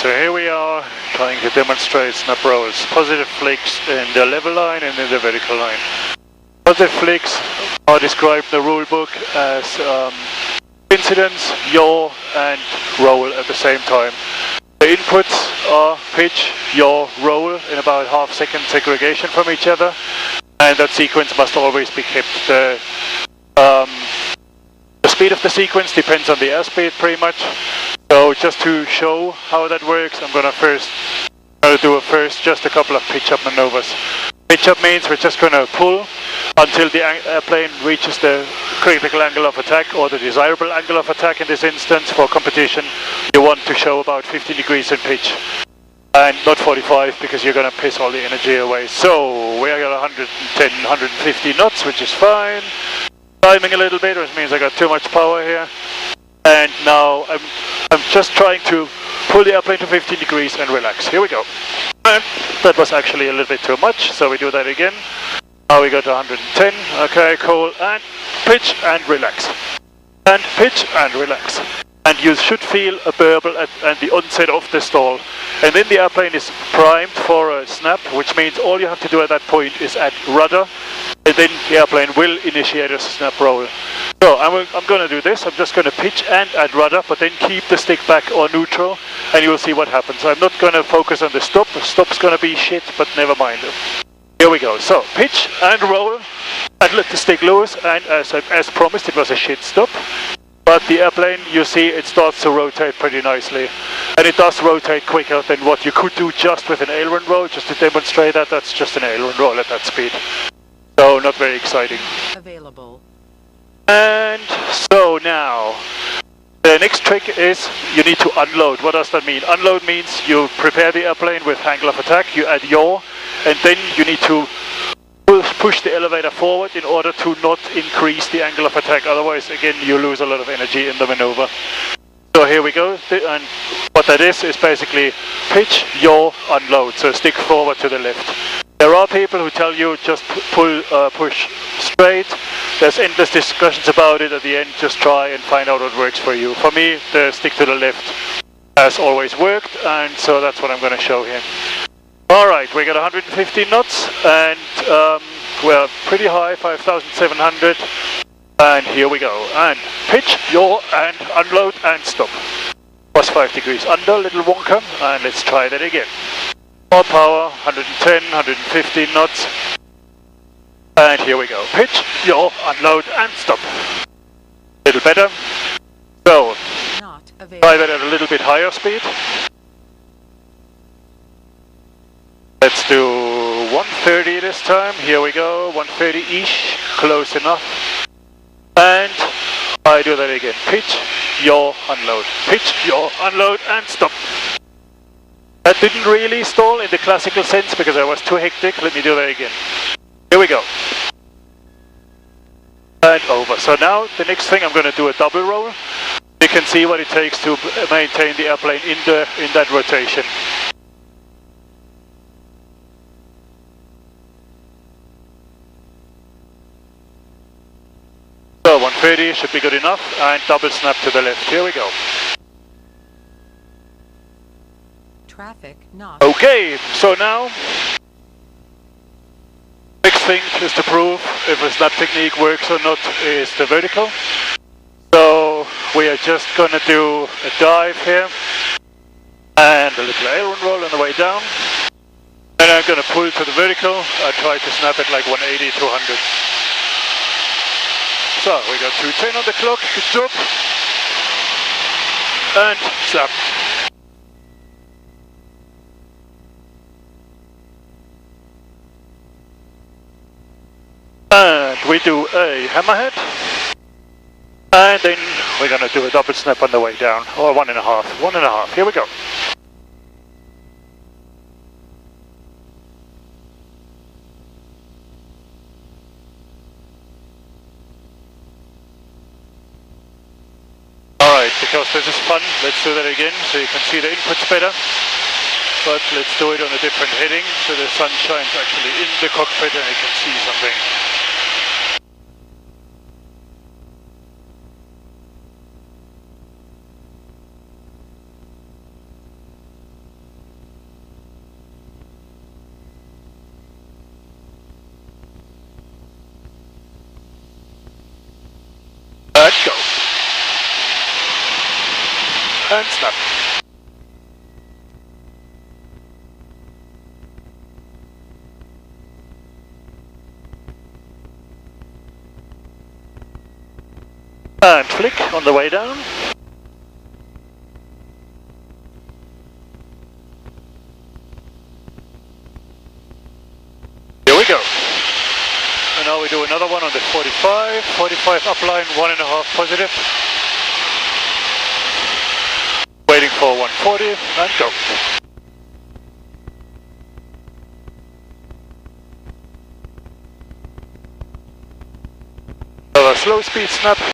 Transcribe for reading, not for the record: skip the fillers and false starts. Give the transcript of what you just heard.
so here we are trying to demonstrate snap rolls. Positive flicks in the level line and in the vertical line. Positive flicks are described in the rule book as incidence, yaw and roll at the same time. The inputs are pitch, yaw, roll in about half-second segregation from each other, and that sequence must always be kept. The speed of the sequence depends on the airspeed pretty much. So just to show how that works, I'm going to do just a couple of pitch-up maneuvers. Pitch-up means we're just going to pull until the airplane reaches the critical angle of attack, or the desirable angle of attack in this instance. For competition, you want to show about 15 degrees in pitch, and not 45, because you're going to piss all the energy away. So we are at 110, 150 knots, which is fine. Timing a little bit, which means I got too much power here. And now I'm just trying to pull the airplane to 15 degrees and relax. Here we go. And that was actually a little bit too much, so we do that again. Now we go to 110. Okay, cool. And pitch and relax. And pitch and relax. And you should feel a burble at the onset of the stall. And then the airplane is primed for a snap, which means all you have to do at that point is add rudder, and then the airplane will initiate a snap roll. So I'm going to do this. I'm just going to pitch and add rudder, but then keep the stick back or neutral, and you'll see what happens. I'm not going to focus on the stop. The stop's going to be shit, but never mind. Here we go. So pitch and roll, and let the stick loose. And as promised, it was a shit stop. But the airplane, you see, it starts to rotate pretty nicely. And it does rotate quicker than what you could do just with an aileron roll. Just to demonstrate that, that's just an aileron roll at that speed. So not very exciting. Available. And so now, the next trick is you need to unload. What does that mean? Unload means you prepare the airplane with angle of attack, you add yaw, and then you need to push the elevator forward in order to not increase the angle of attack. Otherwise, again, you lose a lot of energy in the maneuver. So here we go, and what that is basically pitch, yaw, unload. So stick forward to the left. There are people who tell you just push straight. There's endless discussions about it. At the end, just try and find out what works for you. For me, the stick to the left has always worked, and so that's what I'm going to show here. Alright, we got 115 knots, and we're pretty high, 5,700. And here we go. And pitch, yaw, and unload, and stop. Was 5 degrees under, little wonker, and let's try that again. More power, 110, 115 knots. And here we go. Pitch, yaw, unload, and stop. Little better. So, try that at a little bit higher speed. Let's do 130 this time. Here we go, 130-ish, close enough. And I do that again. Pitch, yaw, unload. Pitch, yaw, unload, and stop. That didn't really stall in the classical sense because I was too hectic. Let me do that again. Here we go. And over. So now the next thing, I'm going to do a double roll. You can see what it takes to maintain the airplane in that rotation. So 130 should be good enough, and double snap to the left. Here we go. Traffic not. Okay, so now next thing is to prove if a snap technique works or not is the vertical. So we are just gonna do a dive here and a little aileron roll on the way down. And I'm gonna pull to the vertical. I try to snap it like 180, 200. So we got 210 on the clock, good job. And snap. And we do a hammerhead. And then we're gonna do a double snap on the way down, or 1.5, 1.5, here we go. Alright, because this is fun, let's do that again so you can see the inputs better. But let's do it on a different heading so the sun shines actually in the cockpit and you can see something. and go. And snap. And flick on the way down. Here we go. And now we do another one on the 45. 45 upline, 1.5 positive. Waiting for 140 and go. Another slow speed snap.